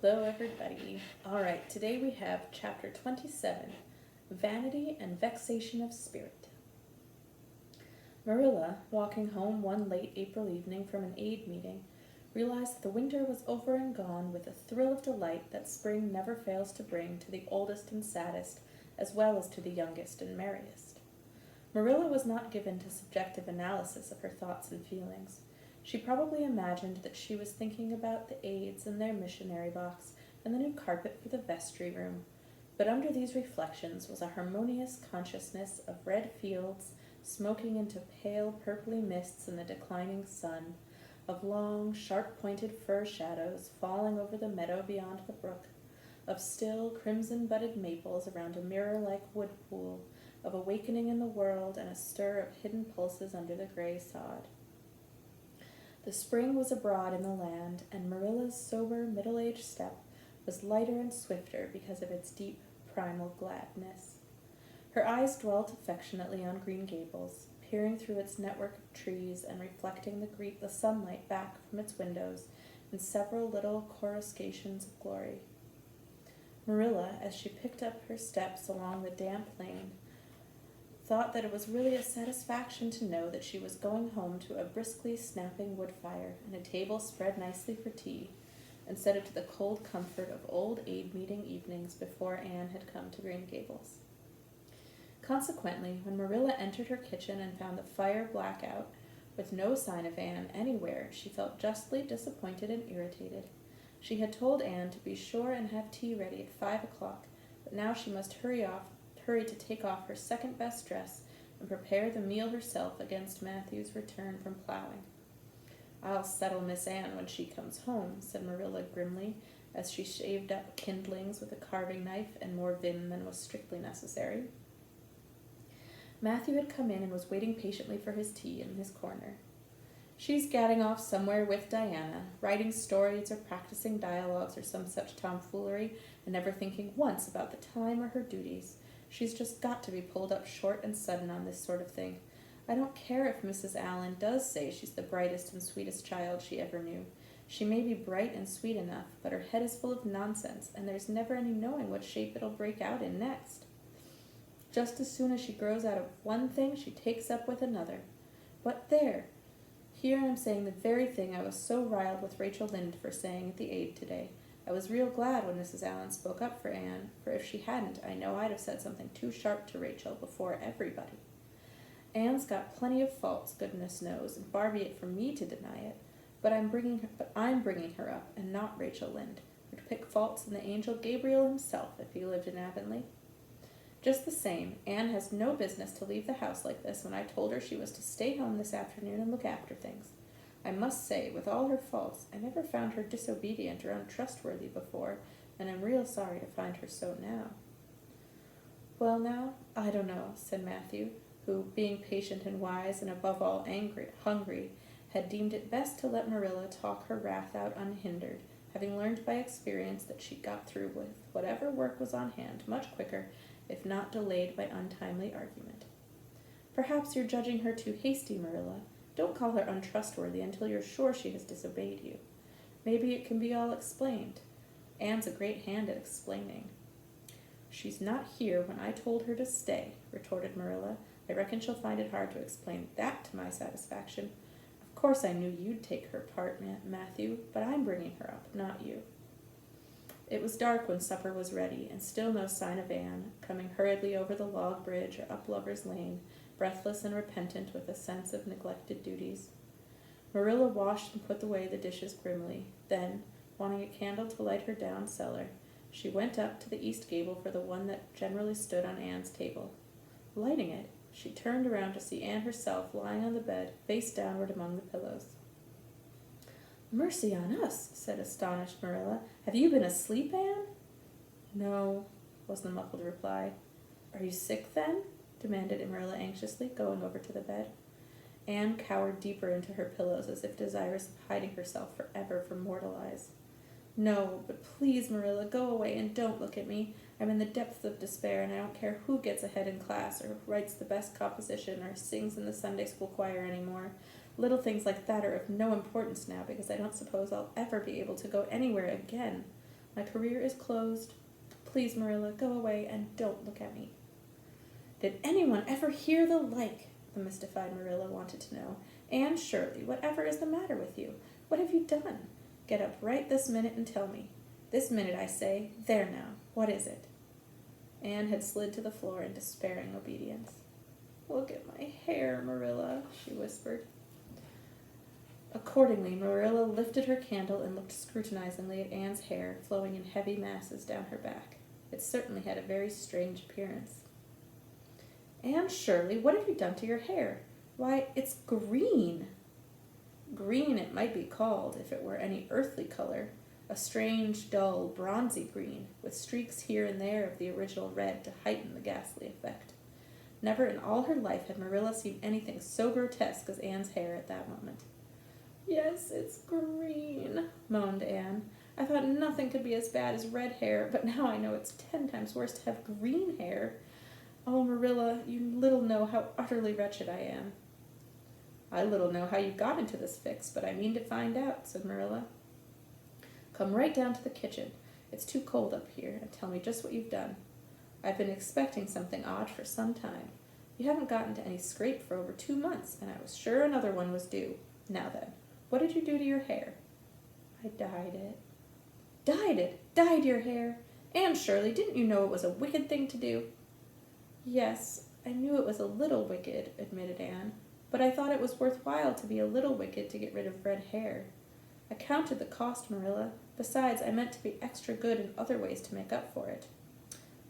Hello, everybody. All right, today we have chapter 27, Vanity and Vexation of Spirit. Marilla, walking home one late April evening from an aid meeting, realized that the winter was over and gone with a thrill of delight that spring never fails to bring to the oldest and saddest, as well as to the youngest and merriest. Marilla was not given to subjective analysis of her thoughts and feelings. She probably imagined that she was thinking about the aides and their missionary box and the new carpet for the vestry room. But under these reflections was a harmonious consciousness of red fields smoking into pale purply mists in the declining sun, of long, sharp-pointed fir shadows falling over the meadow beyond the brook, of still crimson-budded maples around a mirror-like wood pool, of awakening in the world and a stir of hidden pulses under the gray sod. The spring was abroad in the land, and Marilla's sober, middle-aged step was lighter and swifter because of its deep, primal gladness. Her eyes dwelt affectionately on Green Gables, peering through its network of trees and reflecting the sunlight back from its windows in several little coruscations of glory. Marilla, as she picked up her steps along the damp lane, thought that it was really a satisfaction to know that she was going home to a briskly snapping wood fire and a table spread nicely for tea, instead of to the cold comfort of old aid meeting evenings before Anne had come to Green Gables. Consequently, when Marilla entered her kitchen and found the fire black out, with no sign of Anne anywhere, she felt justly disappointed and irritated. She had told Anne to be sure and have tea ready at 5 o'clock, but now she must hurry to take off her second-best dress and prepare the meal herself against Matthew's return from plowing. "I'll settle Miss Anne when she comes home," said Marilla grimly, as she shaved up kindlings with a carving knife and more vim than was strictly necessary. Matthew had come in and was waiting patiently for his tea in his corner. "She's gadding off somewhere with Diana, writing stories or practicing dialogues or some such tomfoolery, and never thinking once about the time or her duties. She's just got to be pulled up short and sudden on this sort of thing. I don't care if Mrs. Allan does say she's the brightest and sweetest child she ever knew. She may be bright and sweet enough, but her head is full of nonsense, and there's never any knowing what shape it'll break out in next. Just as soon as she grows out of one thing, she takes up with another. But there! Here I'm saying the very thing I was so riled with Rachel Lynde for saying at the aid today. I was real glad when Mrs. Allan spoke up for Anne, for if she hadn't, I know I'd have said something too sharp to Rachel before everybody. Anne's got plenty of faults, goodness knows, and far be it from me to deny it, but I'm bringing her up, and not Rachel Lynde, who'd pick faults in the angel Gabriel himself if he lived in Avonlea. Just the same, Anne has no business to leave the house like this when I told her she was to stay home this afternoon and look after things. I must say, with all her faults, I never found her disobedient or untrustworthy before, and I'm real sorry to find her so now." "Well now, I don't know," said Matthew, who, being patient and wise and above all hungry, had deemed it best to let Marilla talk her wrath out unhindered, having learned by experience that she got through with whatever work was on hand much quicker, if not delayed by untimely argument. "Perhaps you're judging her too hasty, Marilla. Don't call her untrustworthy until you're sure she has disobeyed you. Maybe it can be all explained. Anne's a great hand at explaining." "She's not here when I told her to stay," retorted Marilla. "I reckon she'll find it hard to explain that to my satisfaction. Of course I knew you'd take her part, Matthew, but I'm bringing her up, not you." It was dark when supper was ready, and still no sign of Anne, coming hurriedly over the log bridge or up Lover's Lane, breathless and repentant with a sense of neglected duties. Marilla washed and put away the dishes grimly. Then, wanting a candle to light her down cellar, she went up to the east gable for the one that generally stood on Anne's table. Lighting it, she turned around to see Anne herself lying on the bed, face downward among the pillows. "Mercy on us," said astonished Marilla. "Have you been asleep, Anne?" "No," was the muffled reply. "Are you sick, then?" demanded Marilla anxiously, going over to the bed. Anne cowered deeper into her pillows as if desirous of hiding herself forever from mortal eyes. "No, but please, Marilla, go away and don't look at me. I'm in the depths of despair, and I don't care who gets ahead in class or writes the best composition or sings in the Sunday school choir anymore. Little things like that are of no importance now because I don't suppose I'll ever be able to go anywhere again. My career is closed. Please, Marilla, go away and don't look at me. Did anyone ever hear the like? The mystified Marilla wanted to know. Anne Shirley, whatever is the matter with you? What have you done? Get up right this minute and tell me. This minute, I say. There now. What is it? Anne had slid to the floor in despairing obedience. Look at my hair, Marilla, she whispered. Accordingly, Marilla lifted her candle and looked scrutinizingly at Anne's hair, flowing in heavy masses down her back. It certainly had a very strange appearance. Anne Shirley, what have you done to your hair? Why, it's green. Green it might be called, if it were any earthly color, a strange, dull, bronzy green, with streaks here and there of the original red to heighten the ghastly effect. Never in all her life had Marilla seen anything so grotesque as Anne's hair at that moment. Yes, it's green, moaned Anne. I thought nothing could be as bad as red hair, but now I know it's 10 times worse to have green hair. Oh, Marilla, you little know how utterly wretched I am. I little know how you got into this fix, but I mean to find out, said Marilla. Come right down to the kitchen. It's too cold up here, and tell me just what you've done. I've been expecting something odd for some time. You haven't gotten to any scrape for over 2 months, and I was sure another one was due. Now then, what did you do to your hair? I dyed it. Dyed it? Dyed your hair? Anne Shirley, didn't you know it was a wicked thing to do? Yes, I knew it was a little wicked, admitted Anne, but I thought it was worthwhile to be a little wicked to get rid of red hair. I counted the cost, Marilla. Besides, I meant to be extra good in other ways to make up for it.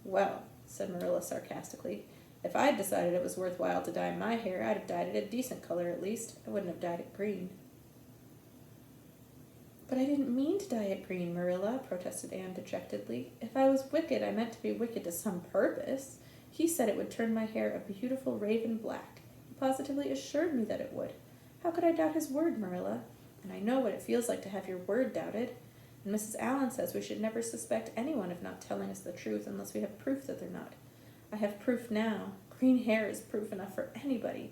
Well, said Marilla sarcastically, if I'd decided it was worthwhile to dye my hair, I'd have dyed it a decent color at least. I wouldn't have dyed it green. But I didn't mean to dye it green, Marilla, protested Anne dejectedly. If I was wicked, I meant to be wicked to some purpose. He said it would turn my hair a beautiful raven black. He positively assured me that it would. How could I doubt his word, Marilla? And I know what it feels like to have your word doubted. And Mrs. Allen says we should never suspect anyone of not telling us the truth unless we have proof that they're not. I have proof now. Green hair is proof enough for anybody.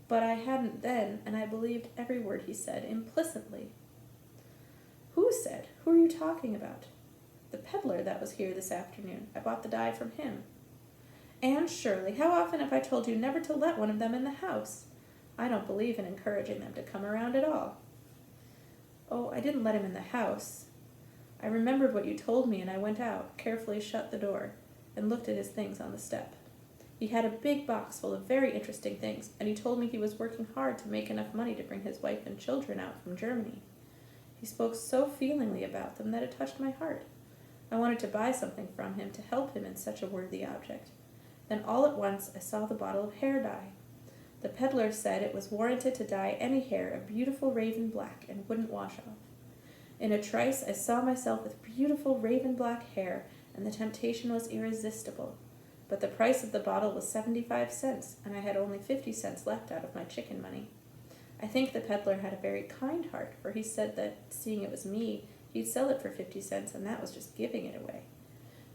But I hadn't then, and I believed every word he said implicitly. Who said? Who are you talking about? The peddler that was here this afternoon. I bought the dye from him. Anne Shirley, how often have I told you never to let one of them in the house? I don't believe in encouraging them to come around at all. Oh, I didn't let him in the house. I remembered what you told me, and I went out, carefully shut the door, and looked at his things on the step. He had a big box full of very interesting things, and he told me he was working hard to make enough money to bring his wife and children out from Germany. He spoke so feelingly about them that it touched my heart. I wanted to buy something from him to help him in such a worthy object. Then all at once I saw the bottle of hair dye. The peddler said it was warranted to dye any hair a beautiful raven black and wouldn't wash off. In a trice I saw myself with beautiful raven black hair, and the temptation was irresistible. But the price of the bottle was 75 cents, and I had only 50 cents left out of my chicken money. I think the peddler had a very kind heart, for he said that, seeing it was me, he'd sell it for 50 cents, and that was just giving it away.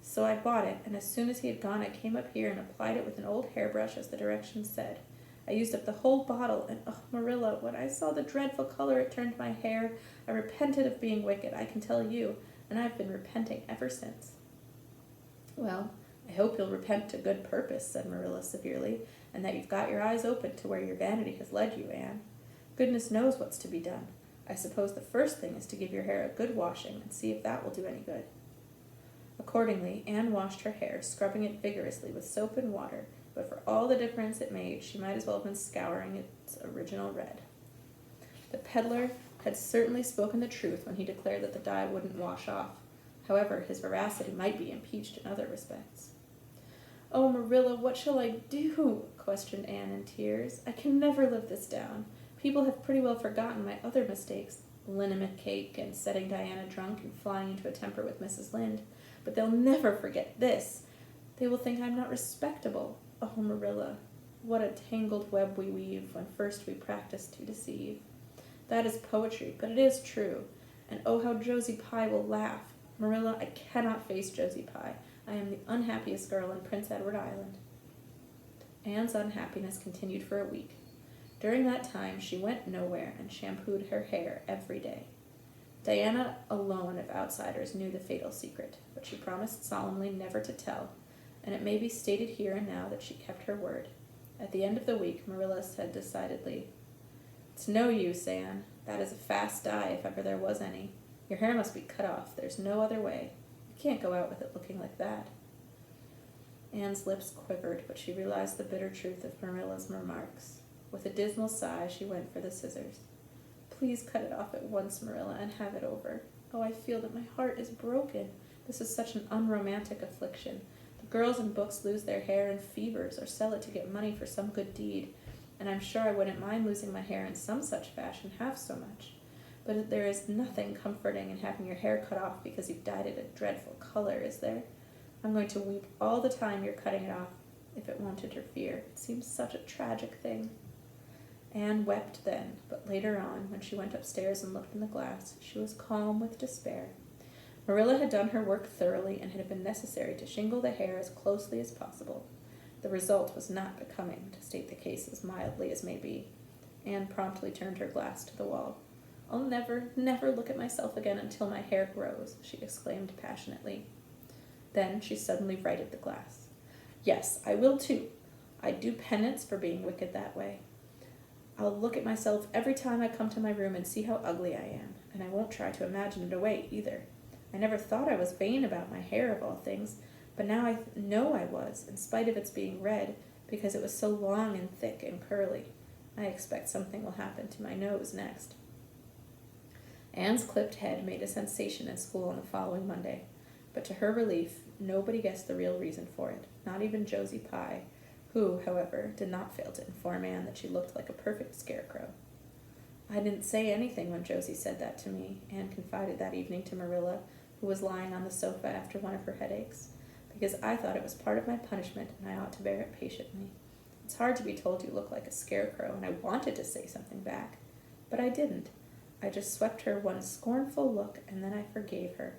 So I bought it, and as soon as he had gone, I came up here and applied it with an old hairbrush as the directions said. I used up the whole bottle, and oh, Marilla, when I saw the dreadful color it turned my hair, I repented of being wicked, I can tell you, and I've been repenting ever since. Well, I hope you'll repent to good purpose, said Marilla severely, and that you've got your eyes open to where your vanity has led you, Anne. Goodness knows what's to be done. I suppose the first thing is to give your hair a good washing and see if that will do any good. Accordingly, Anne washed her hair, scrubbing it vigorously with soap and water, but for all the difference it made, she might as well have been scouring its original red. The peddler had certainly spoken the truth when he declared that the dye wouldn't wash off. However, his veracity might be impeached in other respects. Oh, Marilla, what shall I do? Questioned Anne in tears. I can never live this down. People have pretty well forgotten my other mistakes, liniment cake and setting Diana drunk and flying into a temper with Mrs. Lynde, but they'll never forget this. They will think I'm not respectable. Oh, Marilla, what a tangled web we weave when first we practice to deceive. That is poetry, but it is true. And oh, how Josie Pye will laugh. Marilla, I cannot face Josie Pye. I am the unhappiest girl in Prince Edward Island. Anne's unhappiness continued for a week. During that time, she went nowhere and shampooed her hair every day. Diana alone of outsiders knew the fatal secret, but she promised solemnly never to tell, and it may be stated here and now that she kept her word. At the end of the week, Marilla said decidedly, "It's no use, Anne. That is a fast die, if ever there was any. Your hair must be cut off. There's no other way. You can't go out with it looking like that." Anne's lips quivered, but she realized the bitter truth of Marilla's remarks. With a dismal sigh, she went for the scissors. "Please cut it off at once, Marilla, and have it over. Oh, I feel that my heart is broken. This is such an unromantic affliction. The girls in books lose their hair in fevers or sell it to get money for some good deed, and I'm sure I wouldn't mind losing my hair in some such fashion half so much. But there is nothing comforting in having your hair cut off because you've dyed it a dreadful color, is there? I'm going to weep all the time you're cutting it off, if it won't interfere. It seems such a tragic thing." Anne wept then, but later on, when she went upstairs and looked in the glass, she was calm with despair. Marilla had done her work thoroughly, and it had been necessary to shingle the hair as closely as possible. The result was not becoming, to state the case as mildly as may be. Anne promptly turned her glass to the wall. "I'll never, never look at myself again until my hair grows," she exclaimed passionately. Then she suddenly righted the glass. "Yes, I will too. I'd do penance for being wicked that way. I'll look at myself every time I come to my room and see how ugly I am, and I won't try to imagine it away either. I never thought I was vain about my hair of all things, but now I know I was, in spite of its being red, because it was so long and thick and curly. I expect something will happen to my nose next." Anne's clipped head made a sensation in school on the following Monday, but to her relief, nobody guessed the real reason for it, not even Josie Pye, who, however, did not fail to inform Anne that she looked like a perfect scarecrow. "I didn't say anything when Josie said that to me," Anne confided that evening to Marilla, who was lying on the sofa after one of her headaches, "because I thought it was part of my punishment and I ought to bear it patiently. It's hard to be told you look like a scarecrow, and I wanted to say something back, but I didn't. I just swept her one scornful look, and then I forgave her.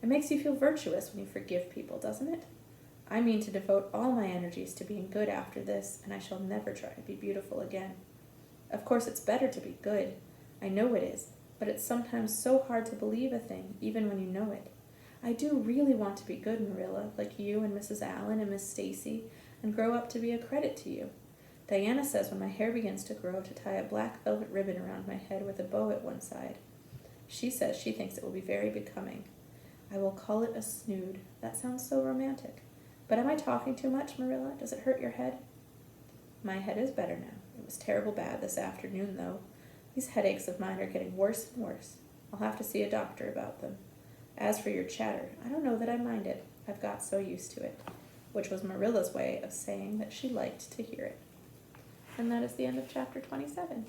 It makes you feel virtuous when you forgive people, doesn't it? I mean to devote all my energies to being good after this, and I shall never try to be beautiful again. Of course it's better to be good. I know it is, but it's sometimes so hard to believe a thing, even when you know it. I do really want to be good, Marilla, like you and Mrs. Allen and Miss Stacy, and grow up to be a credit to you. Diana says when my hair begins to grow to tie a black velvet ribbon around my head with a bow at one side. She says she thinks it will be very becoming. I will call it a snood. That sounds so romantic. But am I talking too much, Marilla? Does it hurt your head?" "My head is better now. It was terrible bad this afternoon, though. These headaches of mine are getting worse and worse. I'll have to see a doctor about them. As for your chatter, I don't know that I mind it. I've got so used to it," which was Marilla's way of saying that she liked to hear it. And that is the end of chapter 27.